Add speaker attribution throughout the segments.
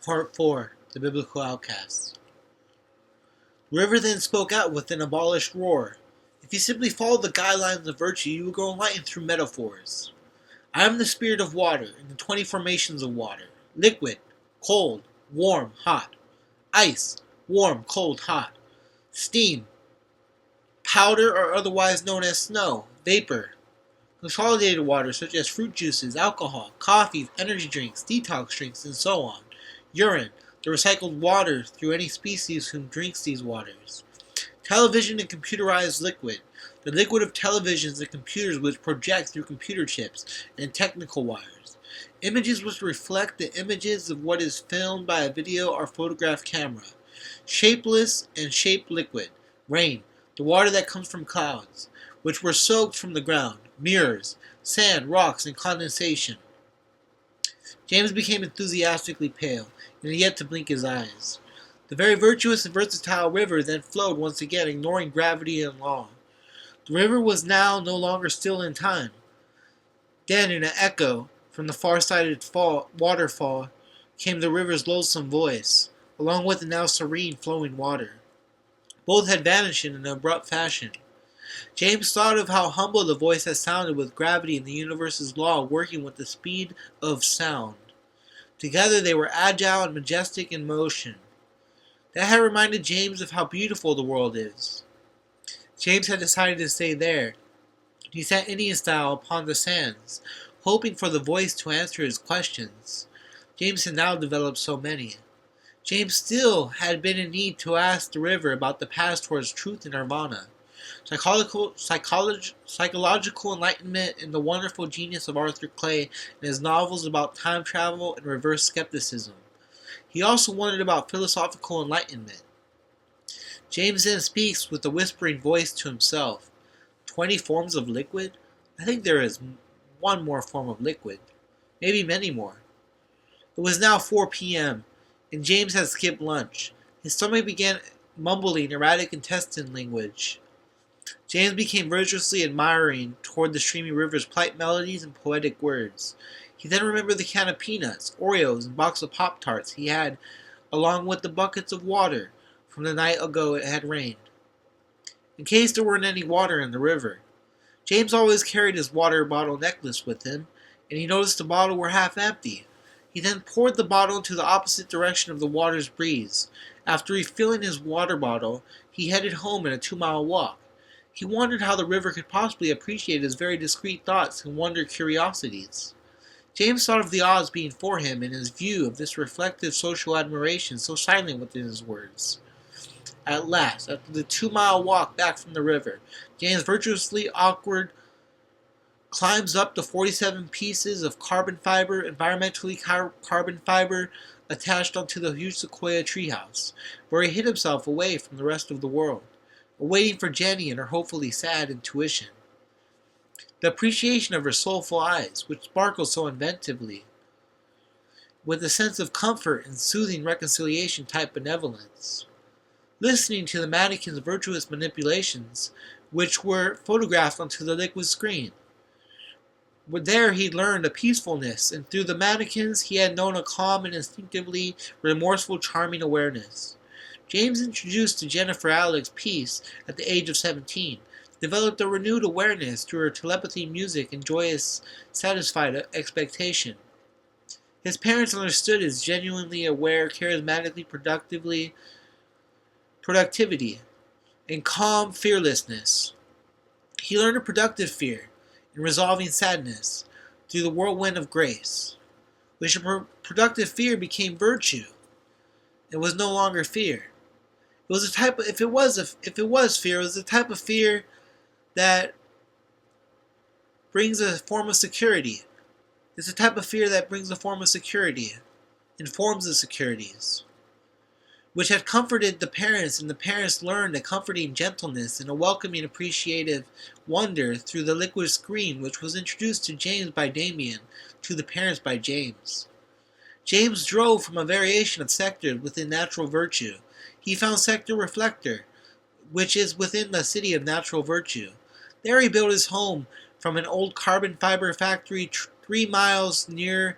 Speaker 1: Part 4, the Biblical OuTcasT. The river then spoke out with an abolished roar. If you simply follow the guidelines of virtue, you will grow enlightened through metaphors. I am the spirit of water, in the 20 formations of water. Liquid, cold, warm, hot. Ice, warm, cold, hot. Steam, powder or otherwise known as snow. Vapor, consolidated water such as fruit juices, alcohol, coffee, energy drinks, detox drinks, and so on. Urine, the recycled water through any species who drinks these waters. Television and computerized liquid, the liquid of televisions and computers which project through computer chips and technical wires. Images which reflect the images of what is filmed by a video or photograph camera. Shapeless and shaped liquid. Rain, the water that comes from clouds, which were soaked from the ground. Mirrors, sand, rocks, and condensation. James became enthusiastically pale, and he had to blink his eyes. The very virtuous and versatile river then flowed once again, ignoring gravity and law. The river was now no longer still in time. Then, in an echo from the far-sighted waterfall, came the river's loathsome voice, along with the now serene flowing water. Both had vanished in an abrupt fashion. James thought of how humble the voice had sounded with gravity and the universe's law working with the speed of sound. Together they were agile and majestic in motion. That had reminded James of how beautiful the world is. James had decided to stay there. He sat Indian style upon the sands, hoping for the voice to answer his questions. James had now developed so many. James still had been in need to ask the river about the path towards truth and nirvana. Psychological enlightenment and the wonderful genius of Arthur Clay and his novels about time travel and reverse skepticism. He also wondered about philosophical enlightenment. James then speaks with a whispering voice to himself. 20 forms of liquid? I think there is one more form of liquid. Maybe many more. It was now 4 p.m., and James had skipped lunch. His stomach began mumbling erratic intestine language. James became virtuously admiring toward the streamy river's polite melodies and poetic words. He then remembered the can of peanuts, Oreos, and box of Pop-Tarts he had, along with the buckets of water from the night ago it had rained. In case there weren't any water in the river. James always carried his water bottle necklace with him, and he noticed the bottle were half empty. He then poured the bottle into the opposite direction of the water's breeze. After refilling his water bottle, he headed home in a 2-mile walk. He wondered how the river could possibly appreciate his very discreet thoughts and wonder curiosities. James thought of the odds being for him in his view of this reflective social admiration so silent within his words. At last, after the 2-mile walk back from the river, James virtuously awkward climbs up the 47 pieces of carbon fiber, environmentally carbon fiber, attached onto the huge sequoia treehouse, where he hid himself away from the rest of the world, waiting for Jenny and her hopefully sad intuition. The appreciation of her soulful eyes, which sparkled so inventively, with a sense of comfort and soothing reconciliation type benevolence. Listening to the mannequin's virtuous manipulations, which were photographed onto the liquid screen. There he learned a peacefulness, and through the mannequins he had known a calm and instinctively remorseful charming awareness. James, introduced to Jennifer Alex peace at the age of 17, developed a renewed awareness through her telepathy, music, and joyous, satisfied expectation. His parents understood his genuinely aware, charismatically productivity, and calm fearlessness. He learned a productive fear in resolving sadness through the whirlwind of grace, which a productive fear became virtue. It was no longer fear. It was a type of, if it was fear, it was the type of fear that brings a form of security. It's a type of fear that brings a form of security, informs the securities, which had comforted the parents, and the parents learned a comforting gentleness and a welcoming appreciative wonder through the liquid screen which was introduced to James by Damien, to the parents by James. James drove from a variation of sector within natural virtue. He found sector reflector, which is within the city of natural virtue. There he built his home from an old carbon fiber factory 3 miles near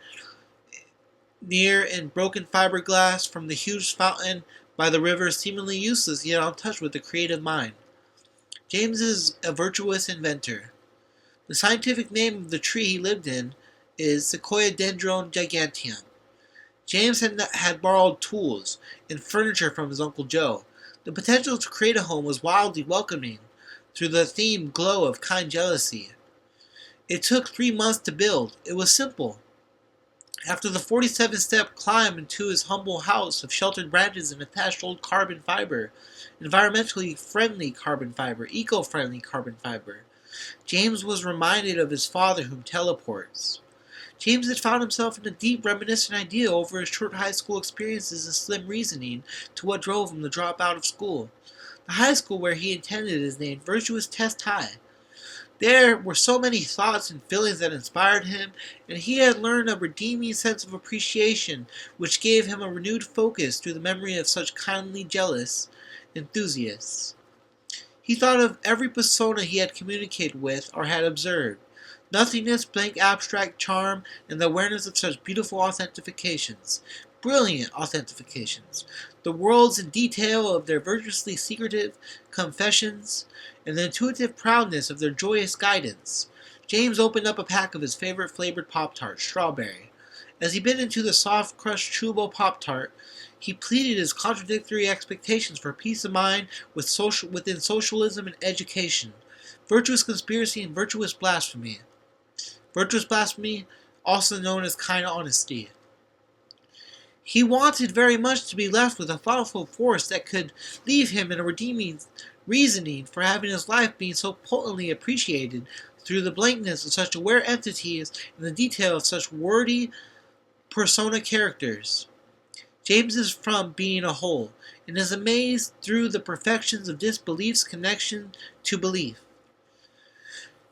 Speaker 1: near and broken fiberglass from the huge fountain by the river seemingly useless yet untouched with a creative mind. James is a virtuous inventor. The scientific name of the tree he lived in is Sequoiadendron giganteum. James had borrowed tools and furniture from his Uncle Joe. The potential to create a home was wildly welcoming through the themed glow of kind jealousy. It took 3 months to build. It was simple. After the 47-step climb into his humble house of sheltered branches and attached old carbon fiber, environmentally friendly carbon fiber, eco-friendly carbon fiber, James was reminded of his father whom teleports. James had found himself in a deep reminiscent idea over his short high school experiences and slim reasoning to what drove him to drop out of school. The high school where he attended is named Virtuous Test High. There were so many thoughts and feelings that inspired him, and he had learned a redeeming sense of appreciation which gave him a renewed focus through the memory of such kindly jealous enthusiasts. He thought of every persona he had communicated with or had observed. Nothingness, blank abstract charm, and the awareness of such beautiful authentications. Brilliant authentications. The worlds in detail of their virtuously secretive confessions, and the intuitive proudness of their joyous guidance. James opened up a pack of his favorite flavored Pop-Tart, strawberry. As he bit into the soft, crushed, chewable Pop-Tart, he pleaded his contradictory expectations for peace of mind within socialism and education. Virtuous conspiracy and virtuous blasphemy. Virtuous blasphemy, also known as kind honesty. He wanted very much to be left with a thoughtful force that could leave him in a redeeming reasoning for having his life being so potently appreciated through the blankness of such aware entities and the detail of such wordy persona characters. James is from being a whole, and is amazed through the perfections of disbelief's connection to belief.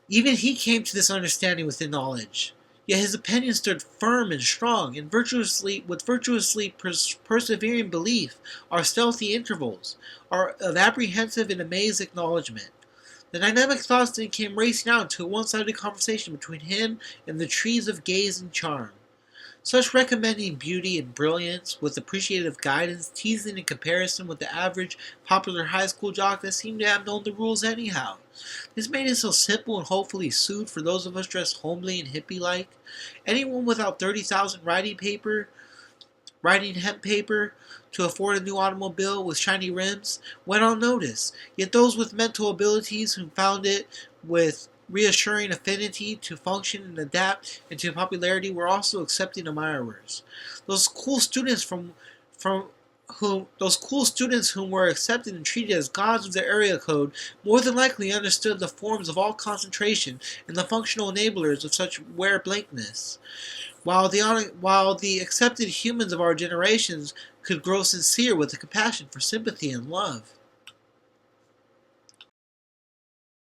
Speaker 1: Even he came to this understanding within knowledge. Yet his opinion stood firm and strong, and with virtuously persevering belief, our stealthy intervals, are of apprehensive and amazed acknowledgment. The dynamic thoughts then came racing out into a one-sided conversation between him and the trees of gaze and charm. Such recommending beauty and brilliance, with appreciative guidance, teasing in comparison with the average popular high school jock that seemed to have known the rules anyhow. This made it so simple and hopefully suited for those of us dressed homely and hippie-like. Anyone without 30,000 writing hemp paper to afford a new automobile with shiny rims went unnoticed, yet those with mental abilities who found it with reassuring affinity to function and adapt into popularity were also accepting admirers. Those cool students whom were accepted and treated as gods of their area code more than likely understood the forms of all concentration and the functional enablers of such aware blankness, while the accepted humans of our generations could grow sincere with a compassion for sympathy and love.